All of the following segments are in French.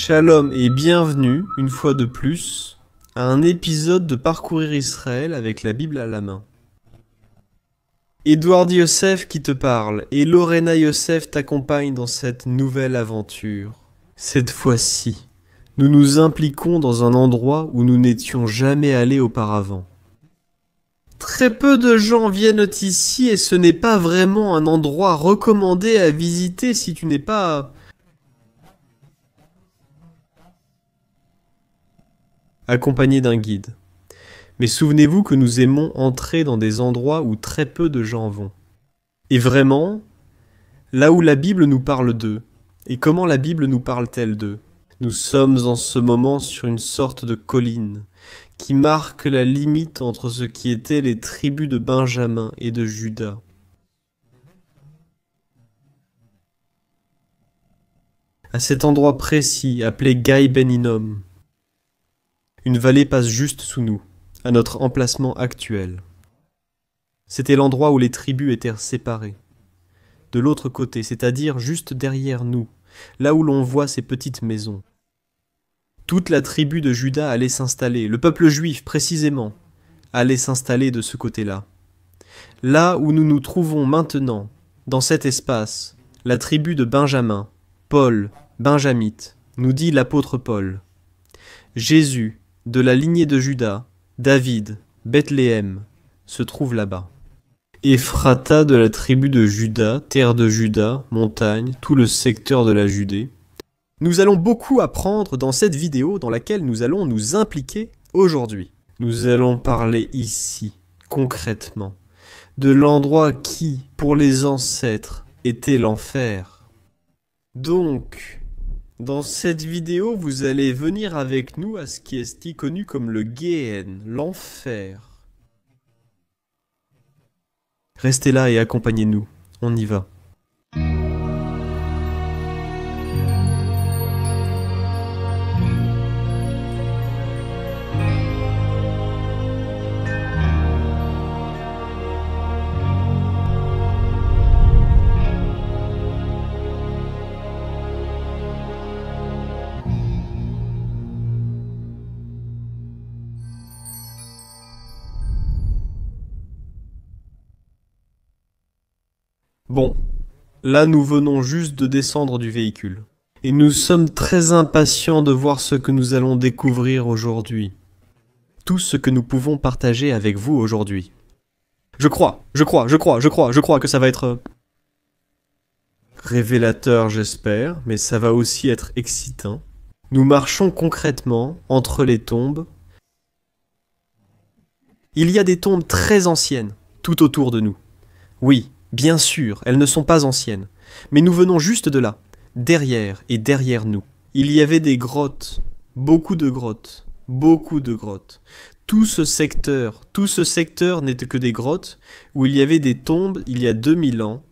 Shalom et bienvenue, une fois de plus, à un épisode de Parcourir Israël avec la Bible à la main. Edouard Yosef qui te parle et Lorena Yosef t'accompagne dans cette nouvelle aventure. Cette fois-ci, nous nous impliquons dans un endroit où nous n'étions jamais allés auparavant. Très peu de gens viennent ici et ce n'est pas vraiment un endroit recommandé à visiter si tu n'es pas accompagné d'un guide. Mais souvenez-vous que nous aimons entrer dans des endroits où très peu de gens vont. Et vraiment, là où la Bible nous parle d'eux, et comment la Bible nous parle-t-elle d'eux? Nous sommes en ce moment sur une sorte de colline qui marque la limite entre ce qui étaient les tribus de Benjamin et de Juda. À cet endroit précis, appelé Gai Ben Hinnom, une vallée passe juste sous nous, à notre emplacement actuel. C'était l'endroit où les tribus étaient séparées. De l'autre côté, c'est-à-dire juste derrière nous, là où l'on voit ces petites maisons. Toute la tribu de Juda allait s'installer, le peuple juif précisément, allait s'installer de ce côté-là. Là où nous nous trouvons maintenant, dans cet espace, la tribu de Benjamin, Paul, Benjamite, nous dit l'apôtre Paul. Jésus, de la lignée de Juda, David, Bethléem, se trouve là-bas. Ephrata de la tribu de Juda, terre de Juda, montagne, tout le secteur de la Judée. Nous allons beaucoup apprendre dans cette vidéo dans laquelle nous allons nous impliquer aujourd'hui. Nous allons parler ici, concrètement, de l'endroit qui, pour les ancêtres, était l'enfer. Donc, dans cette vidéo, vous allez venir avec nous à ce qui est connu comme le Géhen, l'enfer. Restez là et accompagnez-nous, on y va. Bon, là nous venons juste de descendre du véhicule. Et nous sommes très impatients de voir ce que nous allons découvrir aujourd'hui. Tout ce que nous pouvons partager avec vous aujourd'hui. Je crois que ça va être révélateur, j'espère, mais ça va aussi être excitant. Nous marchons concrètement entre les tombes. Il y a des tombes très anciennes, tout autour de nous. Oui. Bien sûr, elles ne sont pas anciennes, mais nous venons juste de là, derrière et derrière nous. Il y avait des grottes, beaucoup de grottes, beaucoup de grottes. Tout ce secteur n'était que des grottes où il y avait des tombes il y a 2000 ans,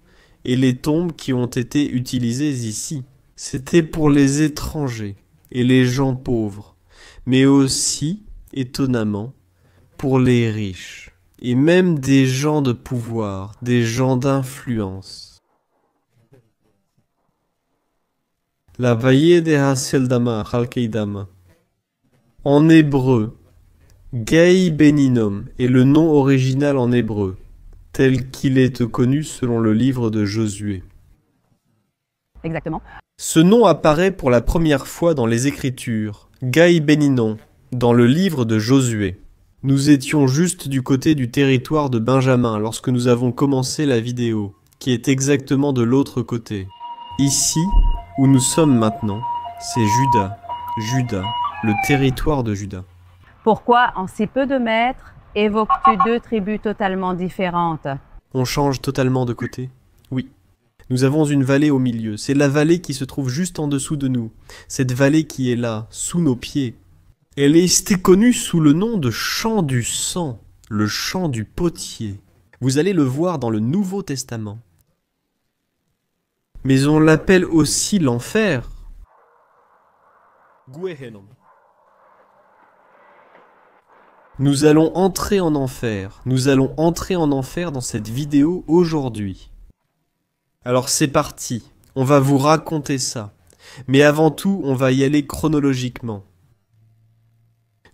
et les tombes qui ont été utilisées ici, c'était pour les étrangers et les gens pauvres, mais aussi, étonnamment, pour les riches. Et même des gens de pouvoir, des gens d'influence. La vallée de Haseldama, Halkeidama. En hébreu, Gai Ben Hinnom est le nom original en hébreu, tel qu'il est connu selon le livre de Josué. Exactement. Ce nom apparaît pour la première fois dans les Écritures, Gai Ben Hinnom, dans le livre de Josué. Nous étions juste du côté du territoire de Benjamin lorsque nous avons commencé la vidéo, qui est exactement de l'autre côté. Ici, où nous sommes maintenant, c'est Juda, le territoire de Juda. Pourquoi, en si peu de mètres, évoques-tu deux tribus totalement différentes? On change totalement de côté? Oui. Nous avons une vallée au milieu. C'est la vallée qui se trouve juste en dessous de nous. Cette vallée qui est là, sous nos pieds. Elle était connue sous le nom de champ du sang, le champ du potier. Vous allez le voir dans le Nouveau Testament. Mais on l'appelle aussi l'enfer. Nous allons entrer en enfer. Nous allons entrer en enfer dans cette vidéo aujourd'hui. Alors c'est parti. On va vous raconter ça. Mais avant tout, on va y aller chronologiquement.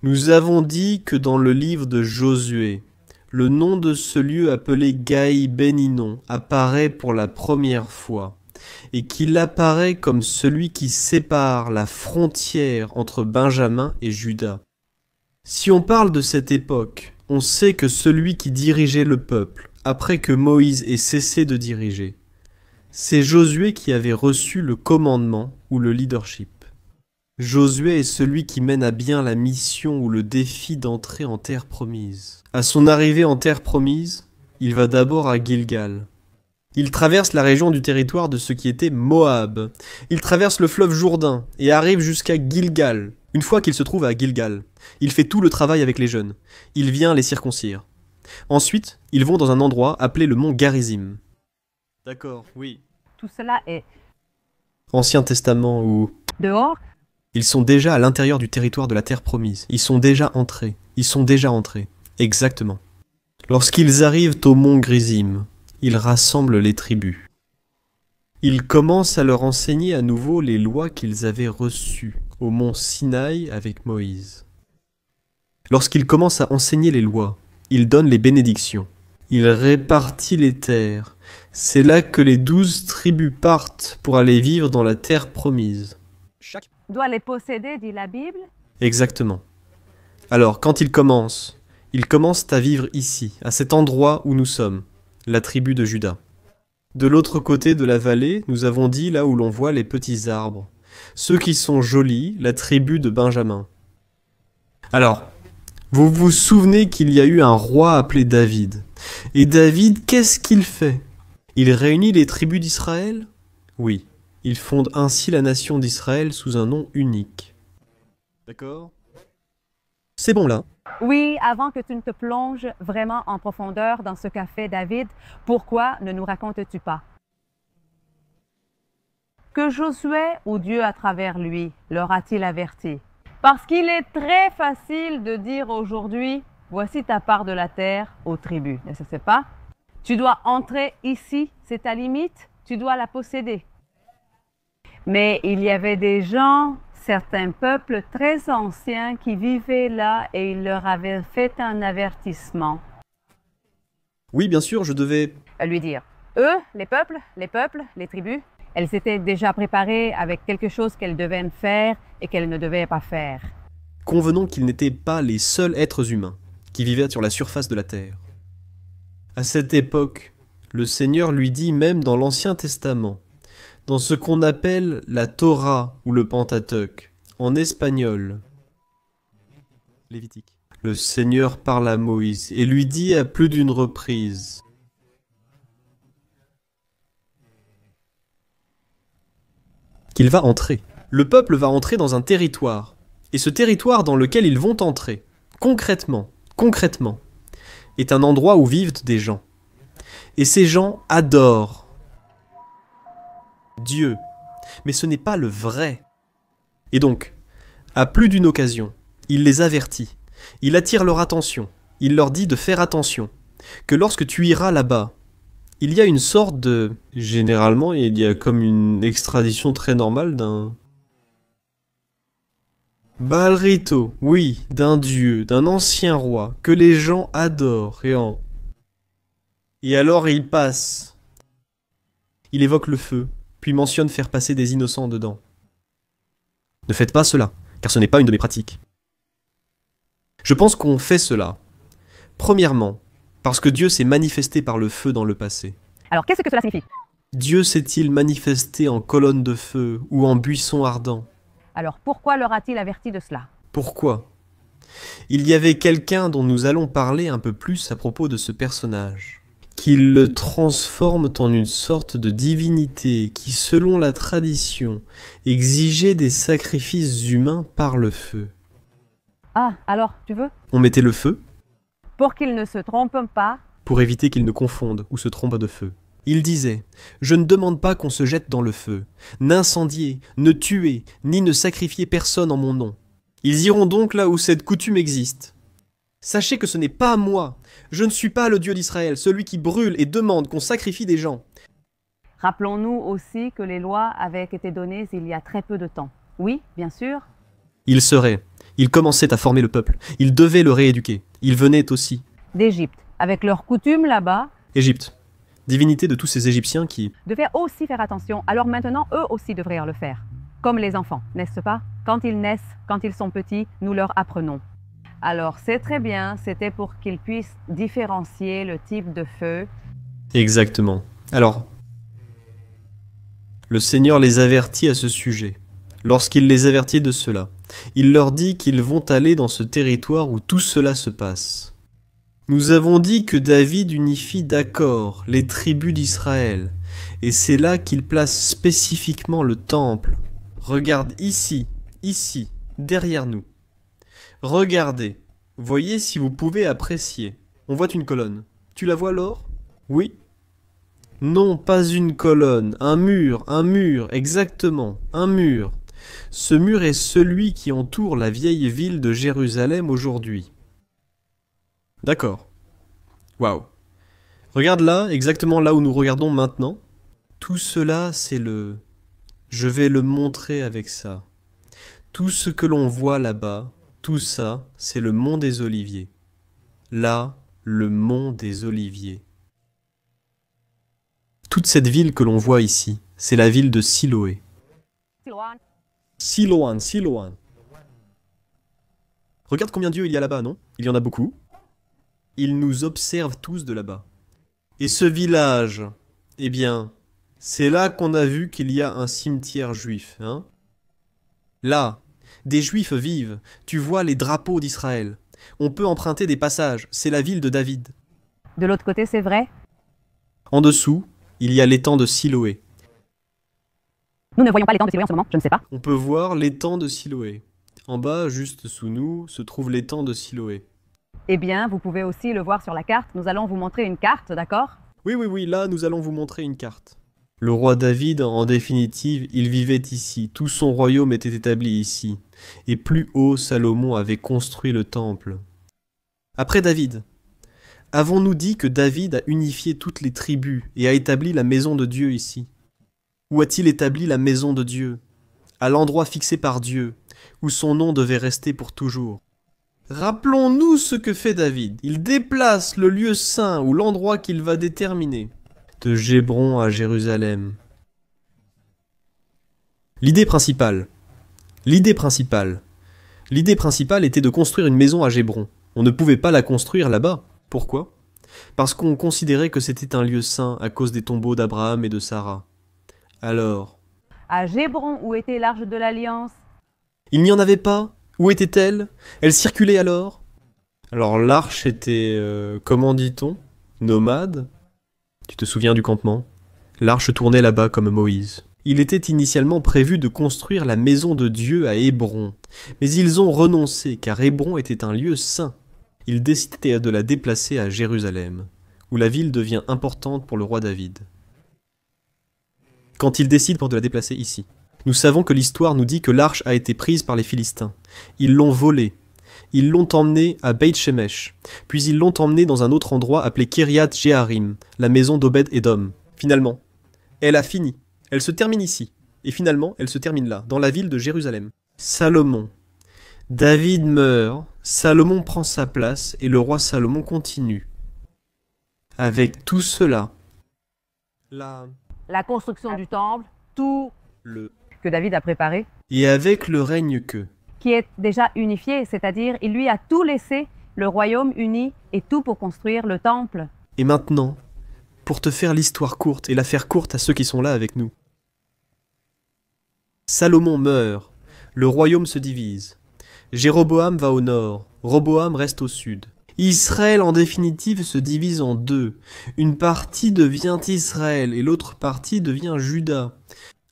Nous avons dit que dans le livre de Josué, le nom de ce lieu appelé Gaï Ben-Hinnom apparaît pour la première fois, et qu'il apparaît comme celui qui sépare la frontière entre Benjamin et Juda. Si on parle de cette époque, on sait que celui qui dirigeait le peuple, après que Moïse ait cessé de diriger, c'est Josué qui avait reçu le commandement ou le leadership. Josué est celui qui mène à bien la mission ou le défi d'entrer en terre promise. À son arrivée en terre promise, il va d'abord à Gilgal. Il traverse la région du territoire de ce qui était Moab. Il traverse le fleuve Jourdain et arrive jusqu'à Gilgal. Une fois qu'il se trouve à Gilgal, il fait tout le travail avec les jeunes. Il vient les circoncire. Ensuite, ils vont dans un endroit appelé le mont Garizim. D'accord, oui. Tout cela est Ancien Testament ou... dehors. Ils sont déjà à l'intérieur du territoire de la terre promise. Ils sont déjà entrés. Exactement. Lorsqu'ils arrivent au mont Grizim, ils rassemblent les tribus. Ils commencent à leur enseigner à nouveau les lois qu'ils avaient reçues au mont Sinaï avec Moïse. Lorsqu'ils commencent à enseigner les lois, ils donnent les bénédictions. Il répartit les terres. C'est là que les 12 tribus partent pour aller vivre dans la terre promise. Doit les posséder, dit la Bible. Exactement. Alors, quand ils commencent à vivre ici, à cet endroit où nous sommes, la tribu de Juda. De l'autre côté de la vallée, nous avons dit là où l'on voit les petits arbres. Ceux qui sont jolis, la tribu de Benjamin. Alors, vous vous souvenez qu'il y a eu un roi appelé David. Et David, qu'est-ce qu'il fait? Il réunit les tribus d'Israël? Oui. Il fonde ainsi la nation d'Israël sous un nom unique. D'accord? C'est bon là? Oui, avant que tu ne te plonges vraiment en profondeur dans ce qu'a fait David, pourquoi ne nous racontes-tu pas que Josué, ou Dieu à travers lui, leur a-t-il averti? Parce qu'il est très facile de dire aujourd'hui, voici ta part de la terre aux tribus, ne sais pas? Tu dois entrer ici, c'est ta limite, tu dois la posséder. Mais il y avait des gens, certains peuples très anciens qui vivaient là et il leur avait fait un avertissement. Oui, bien sûr, je devais... Lui dire, eux, les peuples, les tribus, elles s'étaient déjà préparées avec quelque chose qu'elles devaient faire et qu'elles ne devaient pas faire. Convenons qu'ils n'étaient pas les seuls êtres humains qui vivaient sur la surface de la terre. À cette époque, le Seigneur lui dit même dans l'Ancien Testament, dans ce qu'on appelle la Torah ou le Pentateuque, en espagnol. Lévitique. Le Seigneur parle à Moïse et lui dit à plus d'une reprise qu'il va entrer. Le peuple va entrer dans un territoire, et ce territoire dans lequel ils vont entrer, concrètement, est un endroit où vivent des gens. Et ces gens adorent Dieu, mais ce n'est pas le vrai. Et donc, à plus d'une occasion, il les avertit, il attire leur attention, il leur dit de faire attention, que lorsque tu iras là-bas, il y a une sorte de... Généralement, il y a comme une extradition très normale d'un... Baal Rito, oui, d'un dieu, d'un ancien roi, que les gens adorent, et alors il passe. Il évoque le feu, puis mentionne faire passer des innocents dedans. Ne faites pas cela, car ce n'est pas une de mes pratiques. Je pense qu'on fait cela. Premièrement, parce que Dieu s'est manifesté par le feu dans le passé. Alors, qu'est-ce que cela signifie? Dieu s'est-il manifesté en colonne de feu ou en buisson ardent? Alors, pourquoi leur a-t-il averti de cela? Pourquoi? Il y avait quelqu'un dont nous allons parler un peu plus à propos de ce personnage, qui le transforme en une sorte de divinité qui, selon la tradition, exigeait des sacrifices humains par le feu. Ah, alors, tu veux? On mettait le feu Pour qu'ils ne se trompent pas. Pour éviter qu'ils ne confondent ou se trompent de feu. Il disait « Je ne demande pas qu'on se jette dans le feu, n'incendier, ne tuer, ni ne sacrifier personne en mon nom. Ils iront donc là où cette coutume existe. Sachez que ce n'est pas moi. Je ne suis pas le Dieu d'Israël, celui qui brûle et demande qu'on sacrifie des gens. Rappelons-nous aussi que les lois avaient été données il y a très peu de temps. Oui, bien sûr. Il commençait à former le peuple. Il devait le rééduquer. Il venait aussi. D'Égypte, avec leurs coutumes là-bas, Égypte, divinité de tous ces Égyptiens qui... devaient aussi faire attention. Alors maintenant, eux aussi devraient le faire. Comme les enfants, n'est-ce pas? Quand ils naissent, quand ils sont petits, nous leur apprenons. Alors c'est très bien, c'était pour qu'ils puissent différencier le type de feu. Exactement. Alors, le Seigneur les avertit à ce sujet. Lorsqu'il les avertit de cela, il leur dit qu'ils vont aller dans ce territoire où tout cela se passe. Nous avons dit que David unifie d'accord les tribus d'Israël, et c'est là qu'il place spécifiquement le temple. Regarde ici, derrière nous. Regardez, voyez si vous pouvez apprécier. On voit une colonne. Tu la vois, Laure? Oui. Non, pas une colonne, un mur, exactement, un mur. Ce mur est celui qui entoure la vieille ville de Jérusalem aujourd'hui. D'accord. Waouh. Regarde là, exactement là où nous regardons maintenant. Tout cela, c'est le... Je vais le montrer avec ça. Tout ce que l'on voit là-bas, tout ça, c'est le mont des Oliviers. Là, le mont des Oliviers. Toute cette ville que l'on voit ici, c'est la ville de Siloé. Siloan. Regarde combien d'yeux il y a là-bas, non? Il y en a beaucoup. Ils nous observent tous de là-bas. Et ce village, eh bien, c'est là qu'on a vu qu'il y a un cimetière juif, hein? Là, des juifs vivent, tu vois les drapeaux d'Israël. On peut emprunter des passages, c'est la ville de David. De l'autre côté, c'est vrai? En dessous, il y a l'étang de Siloé. Nous ne voyons pas l'étang de Siloé en ce moment, je ne sais pas. On peut voir l'étang de Siloé. En bas, juste sous nous, se trouve l'étang de Siloé. Eh bien, vous pouvez aussi le voir sur la carte. Nous allons vous montrer une carte, d'accord? Oui, là, nous allons vous montrer une carte. Le roi David, en définitive, il vivait ici. Tout son royaume était établi ici. Et plus haut, Salomon avait construit le temple. Après David, avons-nous dit que David a unifié toutes les tribus et a établi la maison de Dieu ici? Où a-t-il établi la maison de Dieu? À l'endroit fixé par Dieu, où son nom devait rester pour toujours. Rappelons-nous ce que fait David. Il déplace le lieu saint ou l'endroit qu'il va déterminer, de Gébron à Jérusalem. L'idée principale était de construire une maison à Gébron. On ne pouvait pas la construire là-bas. Pourquoi? Parce qu'on considérait que c'était un lieu saint à cause des tombeaux d'Abraham et de Sarah. Alors... À Gébron, où était l'arche de l'Alliance? Il n'y en avait pas? Où était-elle? Elle circulait alors? Alors l'arche était, comment dit-on? Nomade? Tu te souviens du campement? L'arche tournait là-bas comme Moïse. Il était initialement prévu de construire la maison de Dieu à Hébron, mais ils ont renoncé car Hébron était un lieu saint. Ils décidaient de la déplacer à Jérusalem, où la ville devient importante pour le roi David. Quand ils décident de la déplacer ici, nous savons que l'histoire nous dit que l'arche a été prise par les Philistins. Ils l'ont volée. Ils l'ont emmenée à Beit Shemesh, puis ils l'ont emmenée dans un autre endroit appelé Kiryat Jearim, la maison d'Obed-Édom. Finalement, elle a fini. Elle se termine ici. Et finalement, elle se termine là, dans la ville de Jérusalem. Salomon. David meurt, Salomon prend sa place et le roi Salomon continue. Avec tout cela, la construction du temple, tout le que David a préparé, et avec le règne qui est déjà unifié, c'est-à-dire il lui a tout laissé, le royaume uni et tout pour construire le temple. Et maintenant, pour te faire l'histoire courte et la faire courte à ceux qui sont là avec nous. Salomon meurt, le royaume se divise. Jéroboam va au nord, Roboam reste au sud. Israël en définitive se divise en deux. Une partie devient Israël et l'autre partie devient Juda.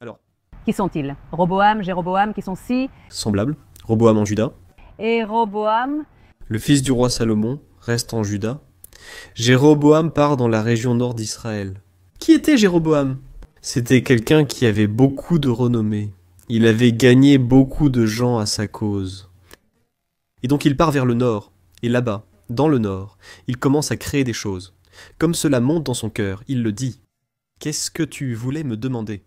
Alors, qui sont-ils? Roboam, Jéroboam, qui sont si semblables. Roboam en Juda. Et Roboam, le fils du roi Salomon, reste en Juda. Jéroboam part dans la région nord d'Israël. Qui était Jéroboam? C'était quelqu'un qui avait beaucoup de renommée. Il avait gagné beaucoup de gens à sa cause. Et donc il part vers le nord. Et là-bas, dans le nord, il commence à créer des choses. Comme cela monte dans son cœur, il le dit. Qu'est-ce que tu voulais me demander?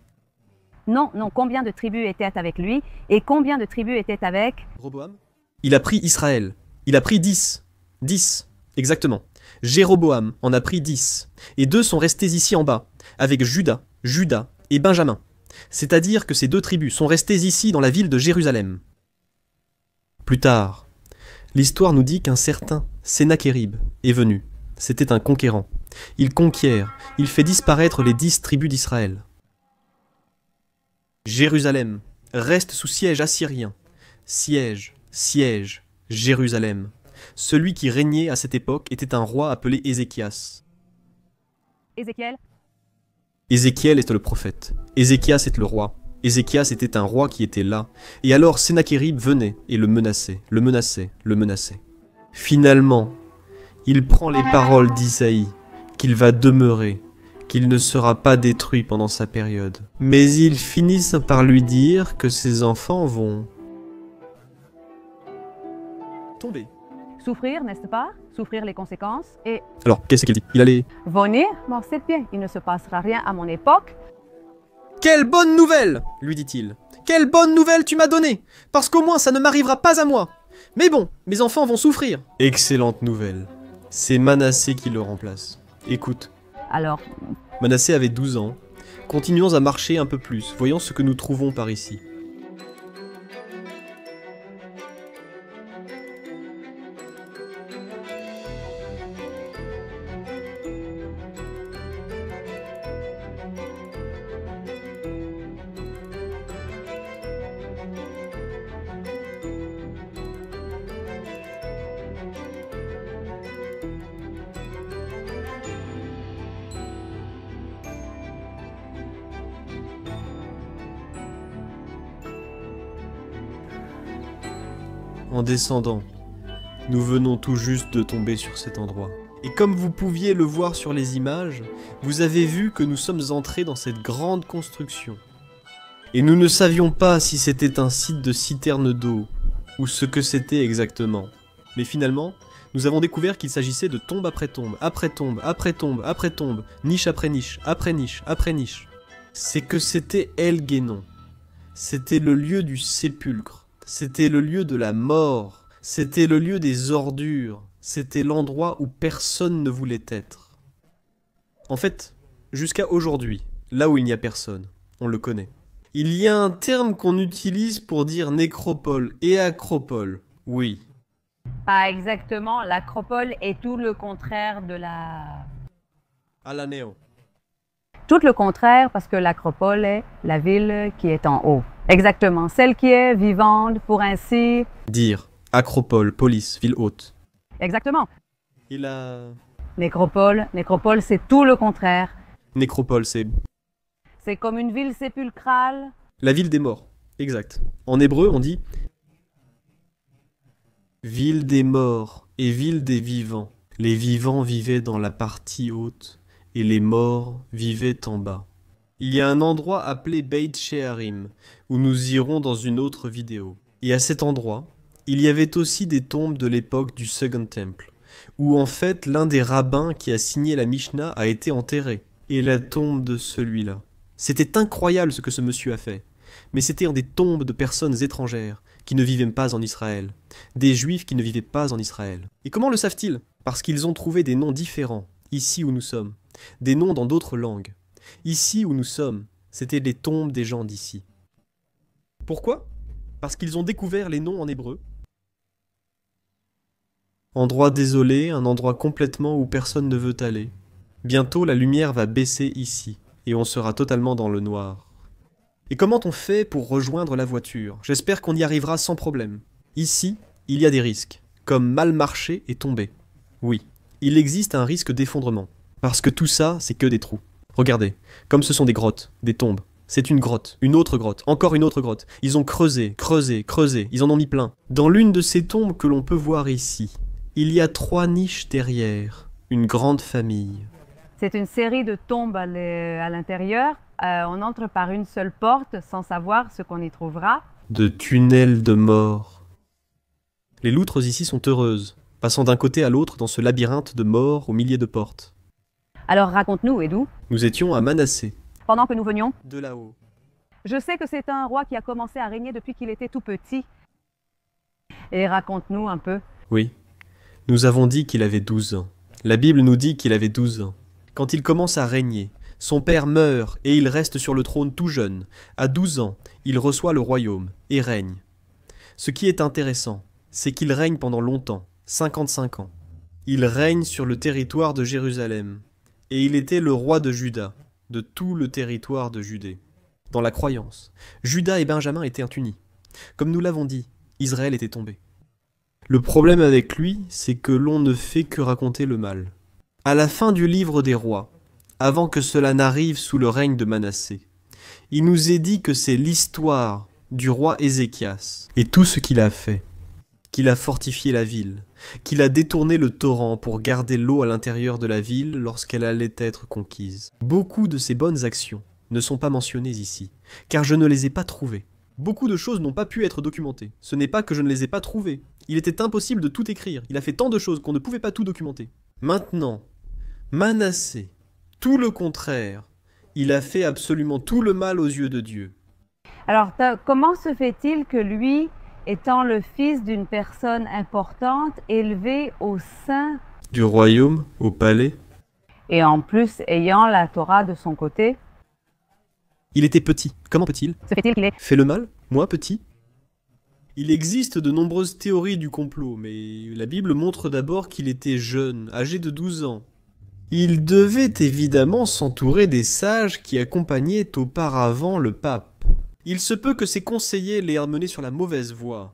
Non, non, combien de tribus étaient avec lui et combien de tribus étaient avec... Roboam? Il a pris Israël. Il a pris 10. 10, exactement. Jéroboam en a pris 10. Et 2 sont restés ici en bas, avec Juda et Benjamin. C'est-à-dire que ces 2 tribus sont restées ici dans la ville de Jérusalem. Plus tard, l'histoire nous dit qu'un certain Sennachérib est venu. C'était un conquérant. Il conquiert, il fait disparaître les 10 tribus d'Israël. Jérusalem reste sous siège assyrien. Siège, siège, Jérusalem. Celui qui régnait à cette époque était un roi appelé Ézéchias. Ézéchiel? Ézéchiel est le prophète. Ézéchias est le roi. Ézéchias était un roi qui était là. Et alors Sennachérib venait et le menaçait, le menaçait, le menaçait. Finalement, il prend les paroles d'Isaïe, qu'il va demeurer, qu'il ne sera pas détruit pendant sa période. Mais ils finissent par lui dire que ses enfants vont tomber. Souffrir, n'est-ce pas? Souffrir les conséquences et Alors, qu'est-ce qu'il dit? Il allait... venir? Bon, c'est bien, il ne se passera rien à mon époque. Quelle bonne nouvelle, lui dit-il. Quelle bonne nouvelle tu m'as donnée, parce qu'au moins ça ne m'arrivera pas à moi. Mais bon, mes enfants vont souffrir. Excellente nouvelle. C'est Manassé qui le remplace. Écoute. Alors, Manassé avait 12 ans. Continuons à marcher un peu plus, voyons ce que nous trouvons par ici. En descendant, nous venons tout juste de tomber sur cet endroit. Et comme vous pouviez le voir sur les images, vous avez vu que nous sommes entrés dans cette grande construction. Et nous ne savions pas si c'était un site de citerne d'eau, ou ce que c'était exactement. Mais finalement, nous avons découvert qu'il s'agissait de tombe après tombe, après tombe, après tombe, après tombe, niche après niche, après niche, après niche. C'est que c'était El Guénon. C'était le lieu du sépulcre. C'était le lieu de la mort, c'était le lieu des ordures, c'était l'endroit où personne ne voulait être. En fait, jusqu'à aujourd'hui, là où il n'y a personne, on le connaît. Il y a un terme qu'on utilise pour dire nécropole et acropole, oui. pas exactement, l'acropole est tout le contraire de la... Alaneo. Tout le contraire, parce que l'acropole est la ville qui est en haut. Exactement, celle qui est vivante, pour ainsi... Dire, acropole, police, ville haute. Exactement. Et la... Nécropole, c'est tout le contraire. Nécropole, c'est... C'est comme une ville sépulcrale. La ville des morts, exact. En hébreu, on dit... Ville des morts et ville des vivants. Les vivants vivaient dans la partie haute et les morts vivaient en bas. Il y a un endroit appelé Beit Shearim, où nous irons dans une autre vidéo. Et à cet endroit, il y avait aussi des tombes de l'époque du Second Temple, où en fait l'un des rabbins qui a signé la Mishnah a été enterré. Et la tombe de celui-là. C'était incroyable ce que ce monsieur a fait. Mais c'était des tombes de personnes étrangères, qui ne vivaient pas en Israël. Des juifs qui ne vivaient pas en Israël. Et comment le savent-ils? Parce qu'ils ont trouvé des noms différents, ici où nous sommes. Des noms dans d'autres langues. Ici où nous sommes, c'était les tombes des gens d'ici. Pourquoi? Parce qu'ils ont découvert les noms en hébreu. Endroit désolé, un endroit complètement où personne ne veut aller. Bientôt la lumière va baisser ici, et on sera totalement dans le noir. Et comment on fait pour rejoindre la voiture? J'espère qu'on y arrivera sans problème. Ici, il y a des risques, comme mal marcher et tomber. Oui, il existe un risque d'effondrement, parce que tout ça, c'est que des trous. Regardez, comme ce sont des grottes, des tombes. C'est une grotte, une autre grotte, encore une autre grotte. Ils ont creusé, creusé, creusé, ils en ont mis plein. Dans l'une de ces tombes que l'on peut voir ici, il y a 3 niches derrière, une grande famille. C'est une série de tombes à l'intérieur. On entre par une seule porte sans savoir ce qu'on y trouvera. De tunnels de mort. Les loutres ici sont heureuses, passant d'un côté à l'autre dans ce labyrinthe de mort aux milliers de portes. Alors raconte-nous, et d'où? Nous étions à Manassé, Pendant que nous venions, de là-haut. je sais que c'est un roi qui a commencé à régner depuis qu'il était tout petit. Et raconte-nous un peu. Oui, nous avons dit qu'il avait 12 ans. La Bible nous dit qu'il avait 12 ans. Quand il commence à régner, son père meurt et il reste sur le trône tout jeune. À 12 ans, il reçoit le royaume et règne. Ce qui est intéressant, c'est qu'il règne pendant longtemps, 55 ans. Il règne sur le territoire de Jérusalem. Et il était le roi de Juda, de tout le territoire de Judée. Dans la croyance, Juda et Benjamin étaient unis. Comme nous l'avons dit, Israël était tombé. Le problème avec lui, c'est que l'on ne fait que raconter le mal. À la fin du livre des rois, avant que cela n'arrive sous le règne de Manassé, il nous est dit que c'est l'histoire du roi Ézéchias et tout ce qu'il a fait, qu'il a fortifié la ville, qu'il a détourné le torrent pour garder l'eau à l'intérieur de la ville lorsqu'elle allait être conquise. Beaucoup de ces bonnes actions ne sont pas mentionnées ici, car je ne les ai pas trouvées. Beaucoup de choses n'ont pas pu être documentées. Ce n'est pas que je ne les ai pas trouvées. Il était impossible de tout écrire. Il a fait tant de choses qu'on ne pouvait pas tout documenter. Maintenant, Manassé, tout le contraire, il a fait absolument tout le mal aux yeux de Dieu. Alors, comment se fait-il que lui, étant le fils d'une personne importante, élevé au sein, Du royaume au palais, et en plus ayant la Torah de son côté, il était petit. Comment peut-il se fait-il qu'il ait fait le mal, moi petit? Il existe de nombreuses théories du complot, mais la Bible montre d'abord qu'il était jeune, âgé de 12 ans. Il devait évidemment s'entourer des sages qui accompagnaient auparavant le pape. Il se peut que ses conseillers l'aient amené sur la mauvaise voie.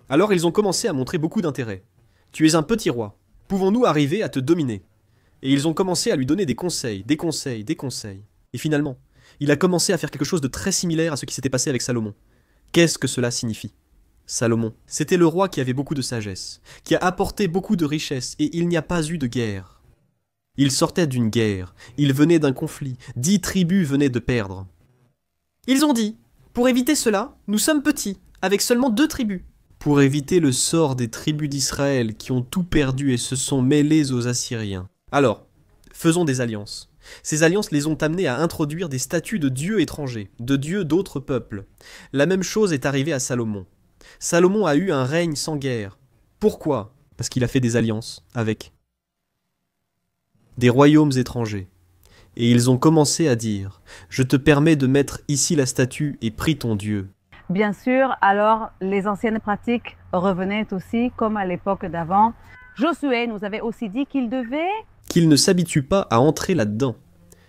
Alors ils ont commencé à montrer beaucoup d'intérêt. Tu es un petit roi. Pouvons-nous arriver à te dominer? Et ils ont commencé à lui donner des conseils, des conseils, des conseils. Et finalement, il a commencé à faire quelque chose de très similaire à ce qui s'était passé avec Salomon. Qu'est-ce que cela signifie? Salomon, c'était le roi qui avait beaucoup de sagesse, qui a apporté beaucoup de richesses, et il n'y a pas eu de guerre. Il sortait d'une guerre, il venait d'un conflit, 10 tribus venaient de perdre. Ils ont dit, pour éviter cela, nous sommes petits, avec seulement 2 tribus. Pour éviter le sort des tribus d'Israël qui ont tout perdu et se sont mêlées aux Assyriens. Alors, faisons des alliances. Ces alliances les ont amenés à introduire des statues de dieux étrangers, de dieux d'autres peuples. La même chose est arrivée à Salomon. Salomon a eu un règne sans guerre. Pourquoi? Parce qu'il a fait des alliances avec des royaumes étrangers. Et ils ont commencé à dire « Je te permets de mettre ici la statue et prie ton Dieu. » Bien sûr, alors les anciennes pratiques revenaient aussi, comme à l'époque d'avant. Josué nous avait aussi dit qu'il devait... Qu'ils ne s'habituent pas à entrer là-dedans.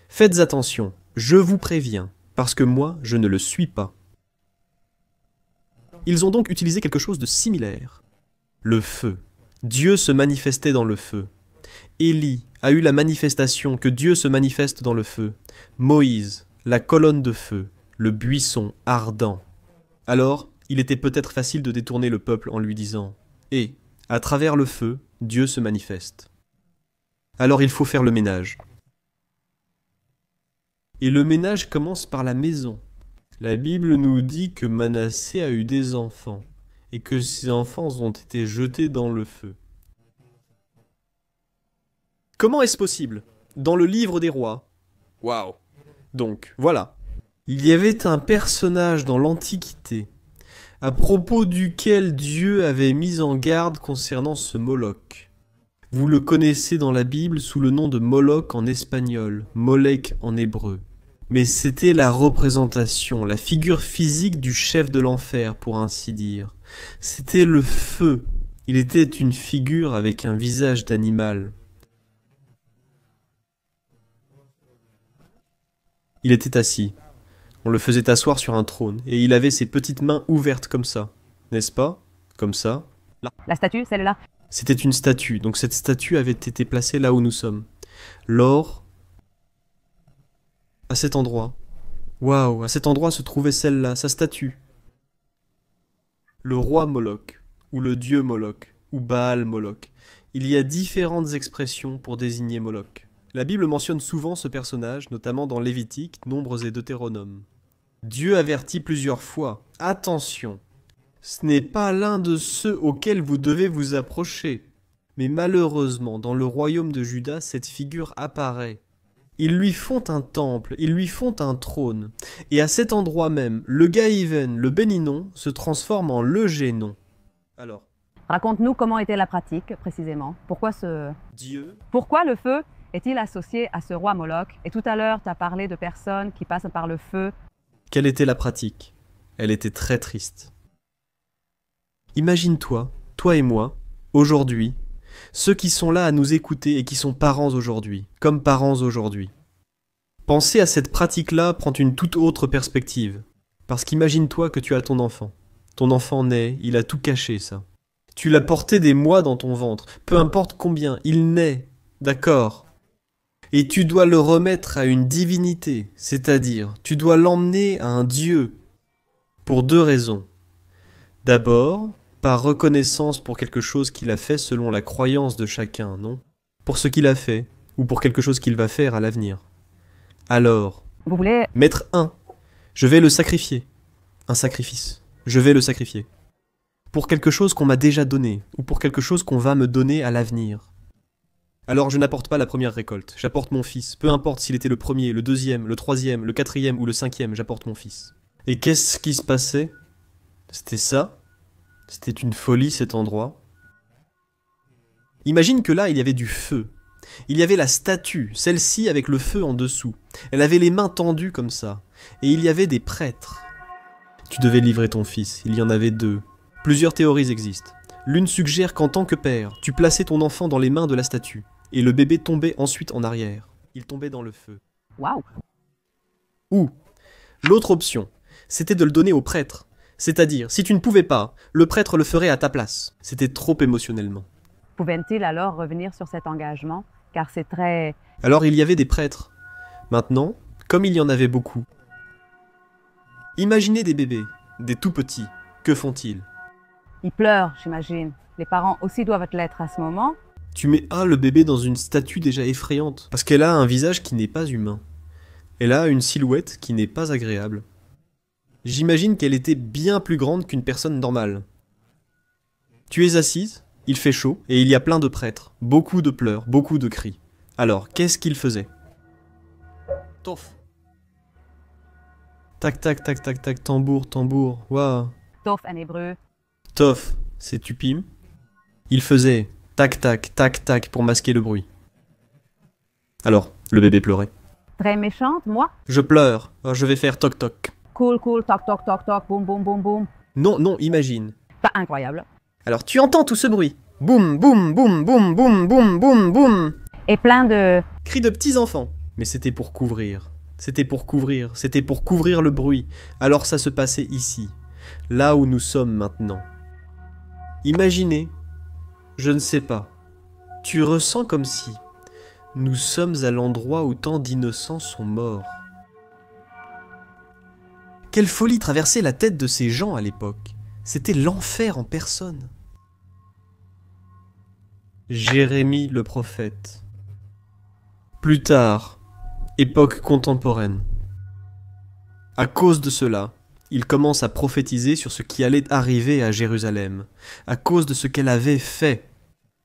Faites attention, je vous préviens, parce que moi, je ne le suis pas. Ils ont donc utilisé quelque chose de similaire. Le feu. Dieu se manifestait dans le feu. Élie a eu la manifestation que Dieu se manifeste dans le feu. Moïse, la colonne de feu, le buisson ardent. Alors, il était peut-être facile de détourner le peuple en lui disant « Et, à travers le feu, Dieu se manifeste. » Alors il faut faire le ménage. Et le ménage commence par la maison. La Bible nous dit que Manassé a eu des enfants, et que ces enfants ont été jetés dans le feu. Comment est-ce possible? Dans le livre des rois. Waouh! Donc, voilà. Il y avait un personnage dans l'Antiquité, à propos duquel Dieu avait mis en garde concernant ce Moloch. Vous le connaissez dans la Bible sous le nom de Moloch en espagnol, Molek en hébreu. Mais c'était la représentation, la figure physique du chef de l'enfer, pour ainsi dire. C'était le feu. Il était une figure avec un visage d'animal. Il était assis. On le faisait asseoir sur un trône, et il avait ses petites mains ouvertes comme ça. N'est-ce pas? Comme ça. Là. La statue, celle-là. C'était une statue, donc cette statue avait été placée là où nous sommes. L'or, à cet endroit. Waouh, à cet endroit se trouvait celle-là, sa statue. Le roi Moloch, ou le dieu Moloch, ou Baal Moloch. Il y a différentes expressions pour désigner Moloch. La Bible mentionne souvent ce personnage, notamment dans Lévitique, Nombres et Deutéronome. Dieu avertit plusieurs fois, attention, ce n'est pas l'un de ceux auxquels vous devez vous approcher. Mais malheureusement, dans le royaume de Juda, cette figure apparaît. Ils lui font un temple, ils lui font un trône. Et à cet endroit même, le Gaïven, le Béninon, se transforme en le Génon. Alors, Raconte-nous comment était la pratique, précisément. Pourquoi Dieu, Pourquoi le feu est-il associé à ce roi Moloch? Et tout à l'heure, tu as parlé de personnes qui passent par le feu. quelle était la pratique? Elle était très triste. Imagine-toi, toi et moi, aujourd'hui, ceux qui sont là à nous écouter et qui sont parents aujourd'hui, comme parents aujourd'hui. Penser à cette pratique-là prend une toute autre perspective. Parce qu'imagine-toi que tu as ton enfant. Ton enfant naît, il a tout caché, ça. Tu l'as porté des mois dans ton ventre, peu importe combien, il naît, d'accord. Et tu dois le remettre à une divinité, c'est-à-dire, tu dois l'emmener à un Dieu. Pour deux raisons. D'abord, par reconnaissance pour quelque chose qu'il a fait selon la croyance de chacun, non? Pour ce qu'il a fait, ou pour quelque chose qu'il va faire à l'avenir. Alors, Vous voulez... mettre un, je vais le sacrifier. Un sacrifice. Je vais le sacrifier. Pour quelque chose qu'on m'a déjà donné, ou pour quelque chose qu'on va me donner à l'avenir. Alors je n'apporte pas la première récolte, j'apporte mon fils. Peu importe s'il était le premier, le deuxième, le troisième, le quatrième ou le cinquième, j'apporte mon fils. Et qu'est-ce qui se passait? C'était ça? C'était une folie cet endroit. Imagine que là il y avait du feu. Il y avait la statue, celle-ci avec le feu en dessous. Elle avait les mains tendues comme ça. Et il y avait des prêtres. Tu devais livrer ton fils, il y en avait deux. Plusieurs théories existent. L'une suggère qu'en tant que père, tu plaçais ton enfant dans les mains de la statue, et le bébé tombait ensuite en arrière. Il tombait dans le feu. Waouh! Ou, l'autre option, c'était de le donner au prêtre. C'est-à-dire, si tu ne pouvais pas, le prêtre le ferait à ta place. C'était trop émotionnellement. Pouvait-il alors revenir sur cet engagement? Car c'est très... Alors il y avait des prêtres. Maintenant, comme il y en avait beaucoup, imaginez des bébés, des tout petits. Que font-ils? Ils pleurent, j'imagine. Les parents aussi doivent l'être à ce moment. Tu mets le bébé dans une statue déjà effrayante, parce qu'elle a un visage qui n'est pas humain. Elle a une silhouette qui n'est pas agréable. J'imagine qu'elle était bien plus grande qu'une personne normale. Tu es assise, il fait chaud, et il y a plein de prêtres, beaucoup de pleurs, beaucoup de cris. Alors, qu'est-ce qu'ils faisaient? Tof. Tac tac tac tac tac, tambour, tambour, waouh. Tof en hébreu. Tof, c'est tupim. Il faisait tac tac tac tac pour masquer le bruit. Alors, le bébé pleurait. Très méchante, moi? Je pleure, alors je vais faire toc toc. Cool, cool, toc, toc, toc, toc, boum, boum, boum, boum. Non, non, imagine. Pas incroyable. Alors tu entends tout ce bruit. Boum, boum, boum, boum, boum, boum, boum, boum. Et plein de... Cris de petits enfants. Mais c'était pour couvrir. C'était pour couvrir. C'était pour couvrir le bruit. Alors ça se passait ici. Là où nous sommes maintenant. Imaginez. Je ne sais pas. Tu ressens comme si nous sommes à l'endroit où tant d'innocents sont morts. Quelle folie traversait la tête de ces gens à l'époque. C'était l'enfer en personne. Jérémie le prophète. Plus tard, époque contemporaine. À cause de cela, il commence à prophétiser sur ce qui allait arriver à Jérusalem, à cause de ce qu'elle avait fait.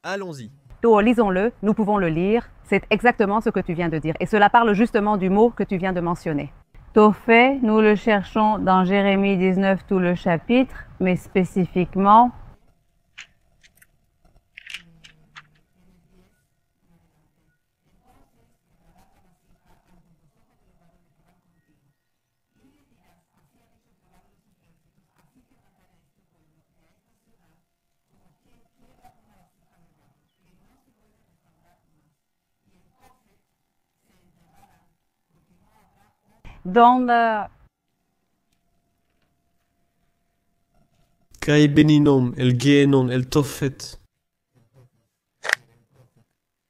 Allons-y. Lisons-le, nous pouvons le lire. C'est exactement ce que tu viens de dire. Et cela parle justement du mot que tu viens de mentionner. Tophet, nous le cherchons dans Jérémie 19 tout le chapitre, mais spécifiquement... Dans le... Kai Beninom, El Gehenon, El Tophet.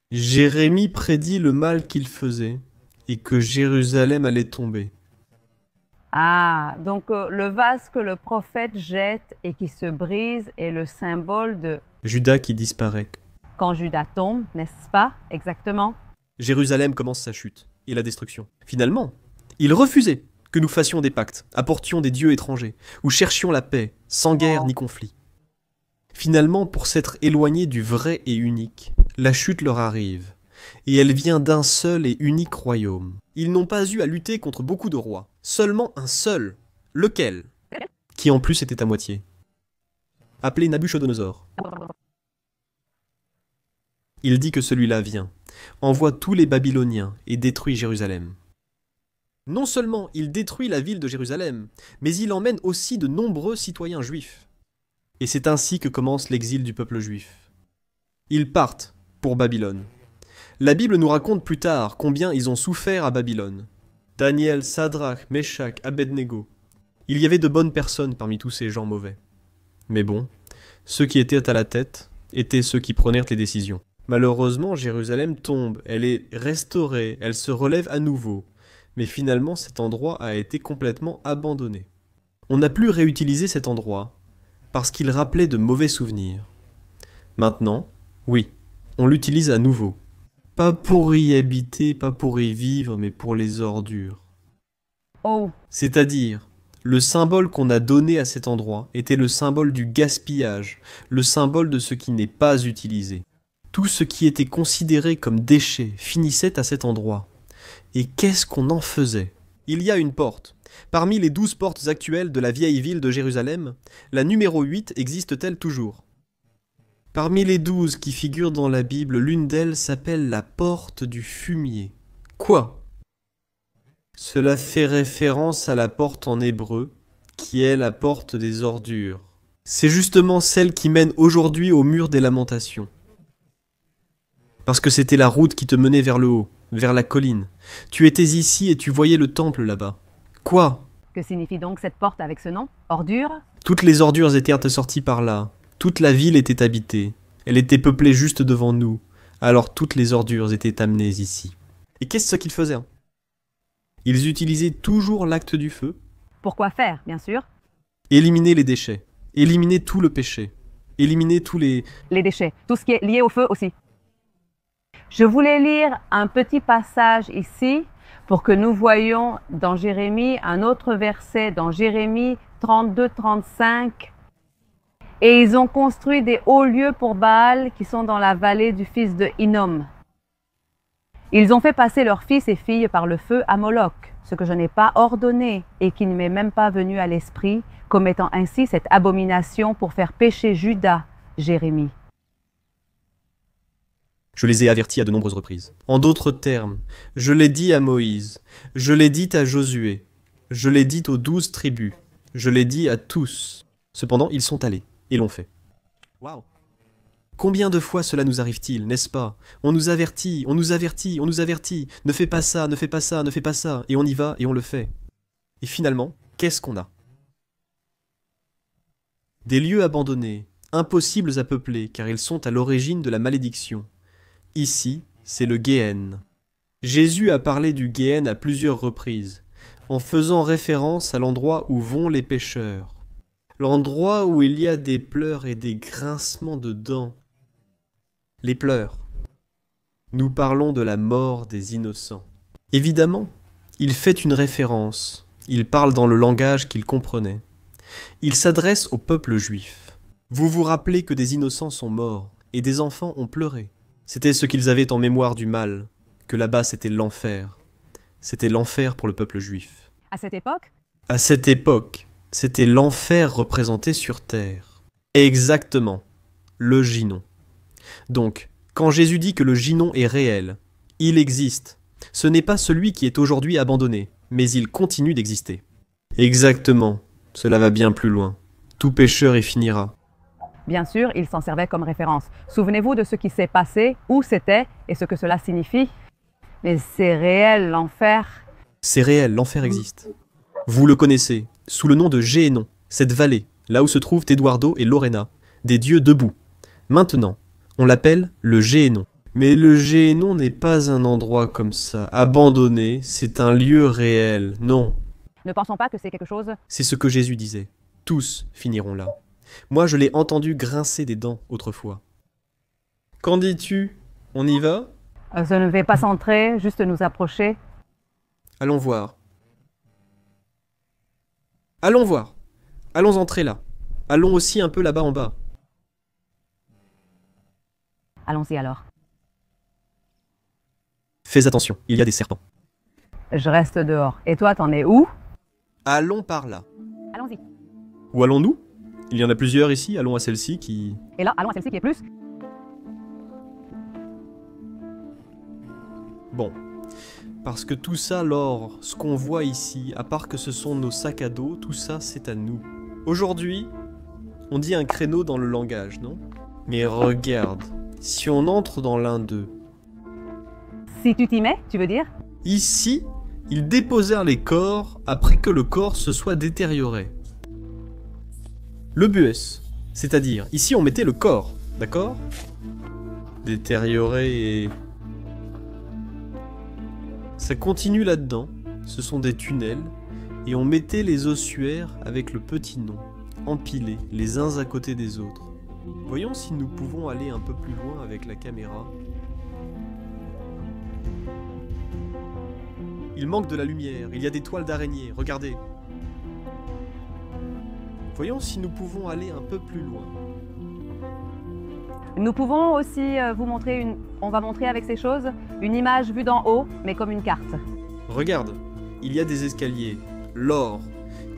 Jérémie prédit le mal qu'il faisait et que Jérusalem allait tomber. Ah, donc le vase que le prophète jette et qui se brise est le symbole de Judas qui disparaît. quand Judas tombe, n'est-ce pas? Exactement. Jérusalem commence sa chute et la destruction. Finalement, il refusait que nous fassions des pactes, apportions des dieux étrangers, ou cherchions la paix, sans guerre ni conflit. Finalement, pour s'être éloignés du vrai et unique, la chute leur arrive, et elle vient d'un seul et unique royaume. Ils n'ont pas eu à lutter contre beaucoup de rois, seulement un seul. Lequel? Qui en plus était à moitié. Appelé Nabuchodonosor. Il dit que celui-là vient, envoie tous les Babyloniens et détruit Jérusalem. Non seulement il détruit la ville de Jérusalem, mais il emmène aussi de nombreux citoyens juifs. Et c'est ainsi que commence l'exil du peuple juif. Ils partent pour Babylone. La Bible nous raconte plus tard combien ils ont souffert à Babylone. Daniel, Sadrach, Meshach, Abednego. Il y avait de bonnes personnes parmi tous ces gens mauvais. Mais bon, ceux qui étaient à la tête étaient ceux qui prenaient les décisions. Malheureusement, Jérusalem tombe, elle est restaurée, elle se relève à nouveau. Mais finalement, cet endroit a été complètement abandonné. On n'a plus réutilisé cet endroit, parce qu'il rappelait de mauvais souvenirs. Maintenant, oui, on l'utilise à nouveau. Pas pour y habiter, pas pour y vivre, mais pour les ordures. Oh, C'est-à-dire, le symbole qu'on a donné à cet endroit était le symbole du gaspillage, le symbole de ce qui n'est pas utilisé. Tout ce qui était considéré comme déchet finissait à cet endroit. Et qu'est-ce qu'on en faisait? Il y a une porte. Parmi les 12 portes actuelles de la vieille ville de Jérusalem, la numéro 8 existe-t-elle toujours? Parmi les 12 qui figurent dans la Bible, l'une d'elles s'appelle la porte du fumier. Quoi? Cela fait référence à la porte en hébreu, qui est la porte des ordures. C'est justement celle qui mène aujourd'hui au mur des lamentations. Parce que c'était la route qui te menait vers le haut, vers la colline. Tu étais ici et tu voyais le temple là-bas. Quoi? que signifie donc cette porte avec ce nom? Ordure? Toutes les ordures étaient assorties par là. Toute la ville était habitée. Elle était peuplée juste devant nous. Alors toutes les ordures étaient amenées ici. Et qu'est-ce qu'ils faisaient? Ils utilisaient toujours l'acte du feu. Pourquoi faire, bien sûr? Éliminer les déchets. Éliminer tout le péché. Éliminer tous les déchets, tout ce qui est lié au feu aussi. Je voulais lire un petit passage ici pour que nous voyions dans Jérémie un autre verset, dans Jérémie 32-35. Et ils ont construit des hauts lieux pour Baal qui sont dans la vallée du fils de Hinnom. Ils ont fait passer leurs fils et filles par le feu à Moloch, ce que je n'ai pas ordonné et qui ne m'est même pas venu à l'esprit, commettant ainsi cette abomination pour faire pécher Juda, Jérémie. Je les ai avertis à de nombreuses reprises. En d'autres termes, je l'ai dit à Moïse, je l'ai dit à Josué, je l'ai dit aux 12 tribus, je l'ai dit à tous. Cependant, ils sont allés et l'ont fait. Waouh! Combien de fois cela nous arrive-t-il, n'est-ce pas? On nous avertit, on nous avertit, on nous avertit. Ne fais pas ça, ne fais pas ça, ne fais pas ça. Et on y va et on le fait. Et finalement, qu'est-ce qu'on a? Des lieux abandonnés, impossibles à peupler car ils sont à l'origine de la malédiction. Ici, c'est le Guéhen. Jésus a parlé du Guéhen à plusieurs reprises, en faisant référence à l'endroit où vont les pécheurs. L'endroit où il y a des pleurs et des grincements de dents. Les pleurs. Nous parlons de la mort des innocents. Évidemment, il fait une référence. Il parle dans le langage qu'il comprenait. Il s'adresse au peuple juif. Vous vous rappelez que des innocents sont morts et des enfants ont pleuré. C'était ce qu'ils avaient en mémoire du mal, que là-bas c'était l'enfer. C'était l'enfer pour le peuple juif. À cette époque? À cette époque, c'était l'enfer représenté sur terre. Exactement, le Ginon. Donc, quand Jésus dit que le Ginon est réel, il existe. Ce n'est pas celui qui est aujourd'hui abandonné, mais il continue d'exister. Exactement, cela va bien plus loin. Tout pécheur y finira. Bien sûr, il s'en servait comme référence. Souvenez-vous de ce qui s'est passé, où c'était et ce que cela signifie. Mais c'est réel, l'enfer. C'est réel, l'enfer existe. Vous le connaissez, sous le nom de Géhénon, cette vallée, là où se trouvent Eduardo et Lorena, des dieux debout. Maintenant, on l'appelle le Géhénon. Mais le Géhénon n'est pas un endroit comme ça, abandonné, c'est un lieu réel, non. Ne pensons pas que c'est quelque chose... C'est ce que Jésus disait. Tous finiront là. Moi, je l'ai entendu grincer des dents autrefois. Qu'en dis-tu? On y va? Je ne vais pas s'entrer, juste nous approcher. Allons voir. Allons voir. Allons entrer là. Allons aussi un peu là-bas en bas. Allons-y alors. Fais attention, il y a des serpents. Je reste dehors. Et toi, t'en es où? Allons par là. Allons-y. Où allons-nous? Il y en a plusieurs ici, allons à celle-ci qui... Et là, allons à celle-ci qui est plus. Bon. Parce que tout ça, Laure, ce qu'on voit ici, à part que ce sont nos sacs à dos, tout ça, c'est à nous. Aujourd'hui, on dit un créneau dans le langage, non? Mais regarde, si on entre dans l'un d'eux... Si tu t'y mets, tu veux dire? Ici, ils déposèrent les corps après que le corps se soit détérioré. Le bues, c'est-à-dire, ici on mettait le corps, d'accord? Détérioré et... Ça continue là-dedans, ce sont des tunnels, et on mettait les ossuaires avec le petit nom, empilés, les uns à côté des autres. Voyons si nous pouvons aller un peu plus loin avec la caméra. Il manque de la lumière, il y a des toiles d'araignée, regardez. Voyons si nous pouvons aller un peu plus loin. Nous pouvons aussi vous montrer On va montrer avec ces choses une image vue d'en haut, mais comme une carte. Regarde, il y a des escaliers, l'or,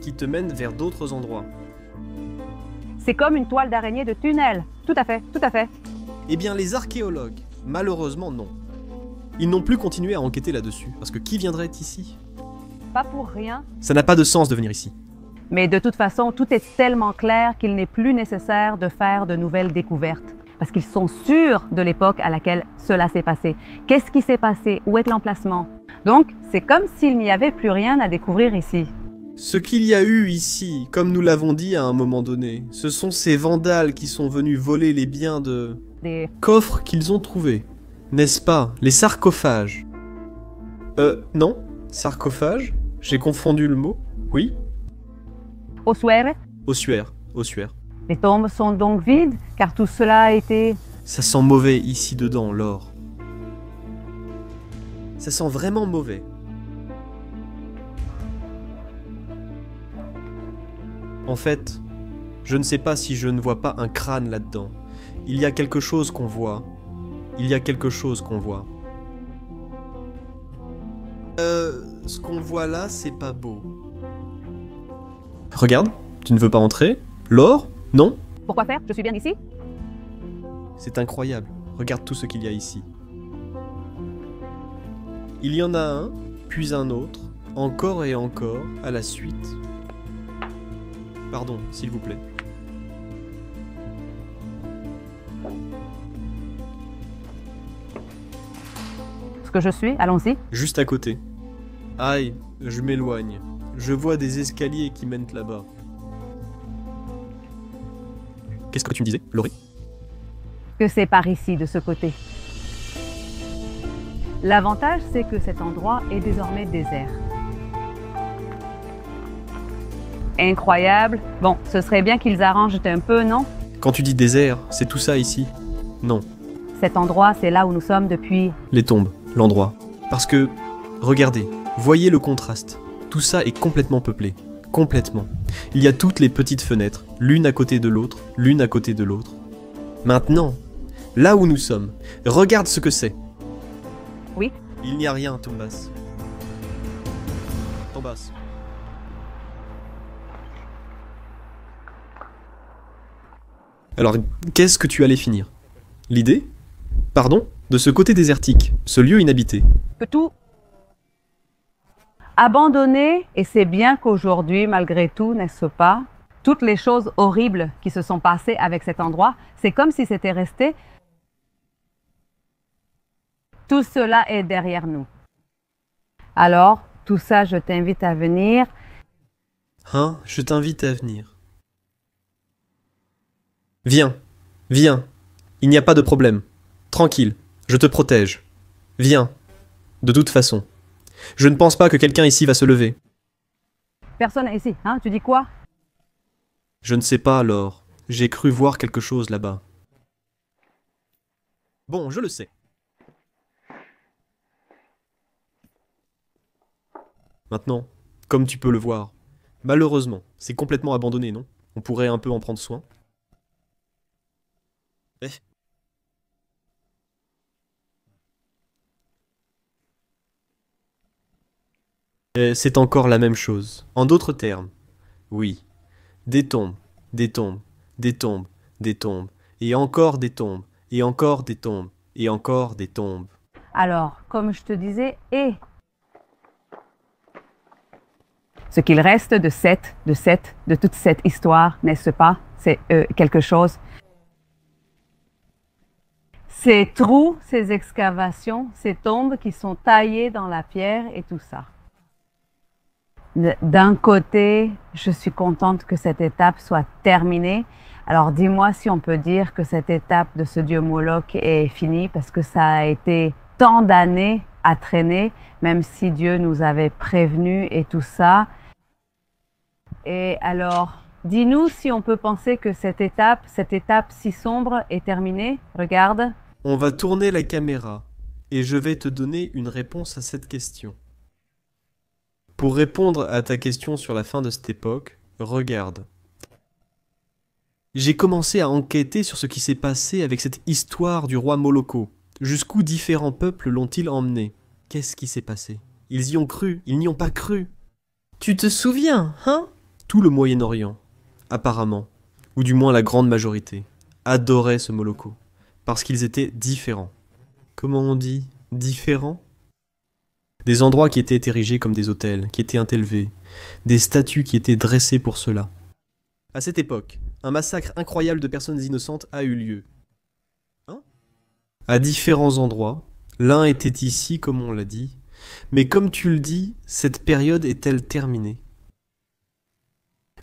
qui te mènent vers d'autres endroits. C'est comme une toile d'araignée de tunnel. Tout à fait, tout à fait. Eh bien, les archéologues, malheureusement non. Ils n'ont plus continué à enquêter là-dessus, parce que qui viendrait ici? Pas pour rien. Ça n'a pas de sens de venir ici. Mais de toute façon, tout est tellement clair qu'il n'est plus nécessaire de faire de nouvelles découvertes. Parce qu'ils sont sûrs de l'époque à laquelle cela s'est passé. Qu'est-ce qui s'est passé? Où est l'emplacement? Donc, c'est comme s'il n'y avait plus rien à découvrir ici. Ce qu'il y a eu ici, comme nous l'avons dit à un moment donné, ce sont ces vandales qui sont venus voler les biens de... Des coffres qu'ils ont trouvés. N'est-ce pas? Les sarcophages. Non? Sarcophage? J'ai confondu le mot? Oui? ossuaires. Ossuaire. Ossuaire. Les tombes sont donc vides, car tout cela a été... Ça sent mauvais ici dedans, Laure. Ça sent vraiment mauvais. En fait, je ne sais pas si je ne vois pas un crâne là-dedans. Il y a quelque chose qu'on voit. Il y a quelque chose qu'on voit. Ce qu'on voit là, c'est pas beau. Regarde, tu ne veux pas entrer? Laure? Non? Pourquoi faire? Je suis bien ici? C'est incroyable. Regarde tout ce qu'il y a ici. Il y en a un, puis un autre, encore et encore, à la suite. Pardon, s'il vous plaît. Ce que je suis, allons-y. Juste à côté. Aïe, je m'éloigne. Je vois des escaliers qui mènent là-bas. Qu'est-ce que tu me disais, Laurie? Que c'est par ici, de ce côté. L'avantage, c'est que cet endroit est désormais désert. Incroyable. Bon, ce serait bien qu'ils arrangent un peu, non? Quand tu dis désert, c'est tout ça ici? Non. Cet endroit, c'est là où nous sommes depuis... Les tombes, l'endroit. Parce que, regardez, voyez le contraste. Tout ça est complètement peuplé. Complètement. Il y a toutes les petites fenêtres, l'une à côté de l'autre, l'une à côté de l'autre. Maintenant, là où nous sommes, regarde ce que c'est. Oui? Il n'y a rien, Tombas. Tombas. Alors, qu'est-ce que tu allais finir? L'idée? Pardon? De ce côté désertique, ce lieu inhabité. Que tout... abandonné, et c'est bien qu'aujourd'hui, malgré tout, n'est-ce pas, toutes les choses horribles qui se sont passées avec cet endroit, c'est comme si c'était resté. Tout cela est derrière nous. Alors, tout ça, je t'invite à venir. Hein? Je t'invite à venir. Viens, viens. Il n'y a pas de problème. Tranquille, je te protège. Viens. De toute façon. Je ne pense pas que quelqu'un ici va se lever. Personne n'est ici, hein? Tu dis quoi? Je ne sais pas alors. J'ai cru voir quelque chose là-bas. Bon, je le sais. Maintenant, comme tu peux le voir, malheureusement, c'est complètement abandonné, non? On pourrait un peu en prendre soin. Eh. C'est encore la même chose. En d'autres termes, oui, des tombes, des tombes, des tombes, des tombes, et encore des tombes, et encore des tombes, et encore des tombes. Alors, comme je te disais, et ce qu'il reste de toute cette histoire, n'est-ce pas? C'est quelque chose. Ces trous, ces excavations, ces tombes qui sont taillées dans la pierre et tout ça. D'un côté, je suis contente que cette étape soit terminée. Alors dis-moi si on peut dire que cette étape de ce dieu Moloch est finie parce que ça a été tant d'années à traîner, même si Dieu nous avait prévenus et tout ça. Et alors, dis-nous si on peut penser que cette étape si sombre est terminée. Regarde. On va tourner la caméra et je vais te donner une réponse à cette question. Pour répondre à ta question sur la fin de cette époque, regarde. J'ai commencé à enquêter sur ce qui s'est passé avec cette histoire du roi Moloko. Jusqu'où différents peuples l'ont-ils emmené? Qu'est-ce qui s'est passé? Ils y ont cru, ils n'y ont pas cru. Tu te souviens, hein? Tout le Moyen-Orient, apparemment, ou du moins la grande majorité, adorait ce Moloko, parce qu'ils étaient différents. Comment on dit? Différents? Des endroits qui étaient érigés comme des autels, qui étaient élevés, des statues qui étaient dressées pour cela. À cette époque, un massacre incroyable de personnes innocentes a eu lieu. Hein? À différents endroits, l'un était ici comme on l'a dit, mais comme tu le dis, cette période est-elle terminée?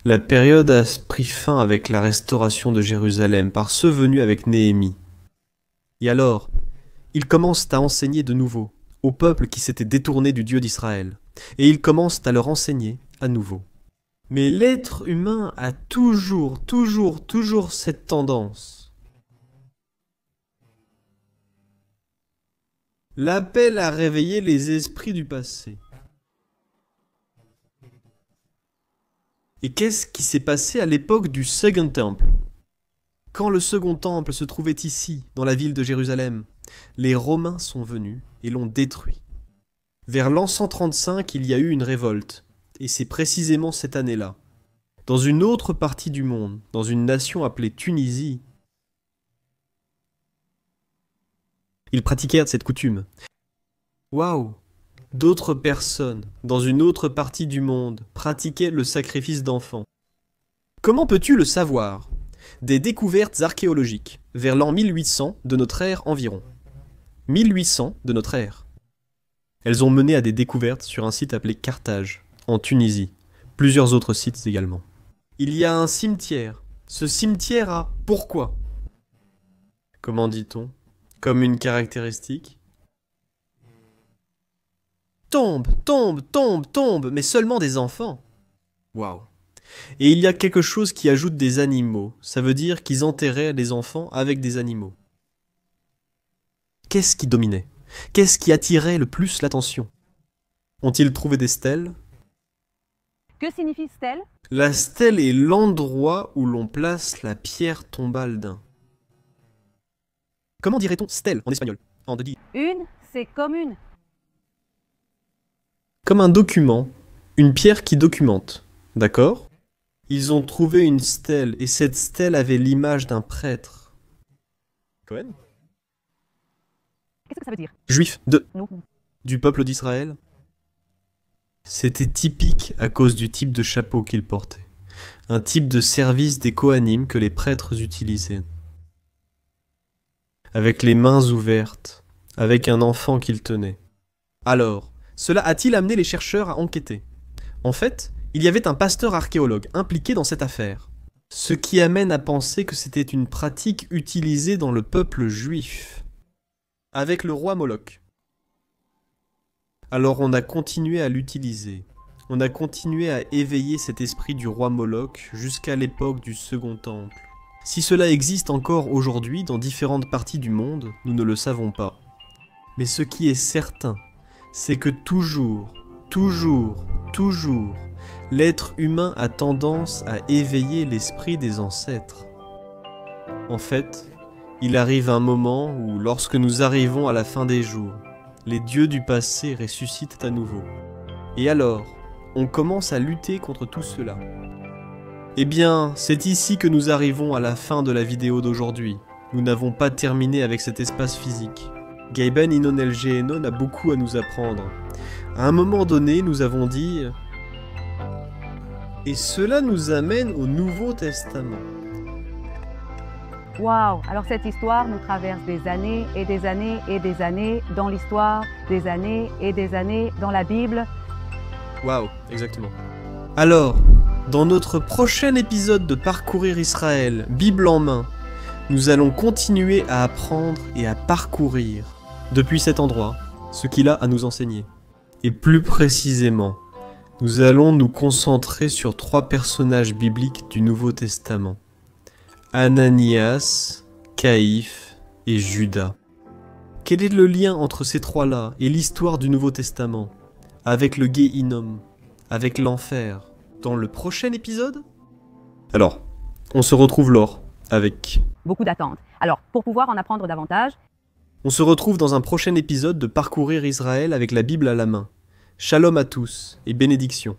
La période a pris fin avec la restauration de Jérusalem par ceux venus avec Néhémie. Et alors, ils commencent à enseigner de nouveau au peuple qui s'était détourné du Dieu d'Israël, et ils commencent à leur enseigner à nouveau. Mais l'être humain a toujours cette tendance. L'appel à réveiller les esprits du passé. Et qu'est-ce qui s'est passé à l'époque du Second Temple? Quand le Second Temple se trouvait ici, dans la ville de Jérusalem, les Romains sont venus et l'ont détruit. Vers l'an 135, il y a eu une révolte, et c'est précisément cette année-là. Dans une autre partie du monde, dans une nation appelée Tunisie, ils pratiquèrent cette coutume. Waouh! D'autres personnes, dans une autre partie du monde, pratiquaient le sacrifice d'enfants. Comment peux-tu le savoir? Des découvertes archéologiques, vers l'an 1800 de notre ère environ. 1800 de notre ère. Elles ont mené à des découvertes sur un site appelé Carthage, en Tunisie. Plusieurs autres sites également. Il y a un cimetière. Ce cimetière a pourquoi? Comment dit-on? Comme une caractéristique? Tombe, tombe, tombe, tombe, mais seulement des enfants. Waouh. Et il y a quelque chose qui ajoute des animaux. Ça veut dire qu'ils enterraient les enfants avec des animaux. Qu'est-ce qui dominait? Qu'est-ce qui attirait le plus l'attention? Ont-ils trouvé des stèles? Que signifie stèle? La stèle est l'endroit où l'on place la pierre tombale d'un. Comment dirait-on stèle en espagnol? En de dire. Une, c'est comme une. Comme un document, une pierre qui documente. D'accord? Ils ont trouvé une stèle, et cette stèle avait l'image d'un prêtre. Cohen? Qu'est-ce que ça veut dire? Juif Non. du peuple d'Israël? C'était typique à cause du type de chapeau qu'il portait. Un type de service des Kohanim que les prêtres utilisaient. Avec les mains ouvertes, avec un enfant qu'il tenait. Alors, cela a-t-il amené les chercheurs à enquêter? En fait, il y avait un pasteur archéologue impliqué dans cette affaire. Ce qui amène à penser que c'était une pratique utilisée dans le peuple juif. Avec le roi Moloch. Alors on a continué à l'utiliser. On a continué à éveiller cet esprit du roi Moloch jusqu'à l'époque du Second Temple. Si cela existe encore aujourd'hui dans différentes parties du monde, nous ne le savons pas. Mais ce qui est certain, c'est que toujours, l'être humain a tendance à éveiller l'esprit des ancêtres. En fait, il arrive un moment où, lorsque nous arrivons à la fin des jours, les dieux du passé ressuscitent à nouveau. Et alors, on commence à lutter contre tout cela. Eh bien, c'est ici que nous arrivons à la fin de la vidéo d'aujourd'hui. Nous n'avons pas terminé avec cet espace physique. Gaiben Inon LG Enon a beaucoup à nous apprendre. À un moment donné, nous avons dit... Et cela nous amène au Nouveau Testament. Waouh! Alors cette histoire nous traverse des années et des années et des années dans l'histoire, des années et des années dans la Bible. Waouh, exactement. Alors, dans notre prochain épisode de Parcourir Israël, Bible en main, nous allons continuer à apprendre et à parcourir, depuis cet endroit, ce qu'il a à nous enseigner. Et plus précisément, nous allons nous concentrer sur 3 personnages bibliques du Nouveau Testament. Ananias, Caïphe et Judas. Quel est le lien entre ces 3-là et l'histoire du Nouveau Testament, avec le Guéhinom, avec l'enfer, dans le prochain épisode? Alors, on se retrouve lors avec... Beaucoup d'attentes. Alors, pour pouvoir en apprendre davantage, On se retrouve dans un prochain épisode de Parcourir Israël avec la Bible à la main. Shalom à tous et bénédictions.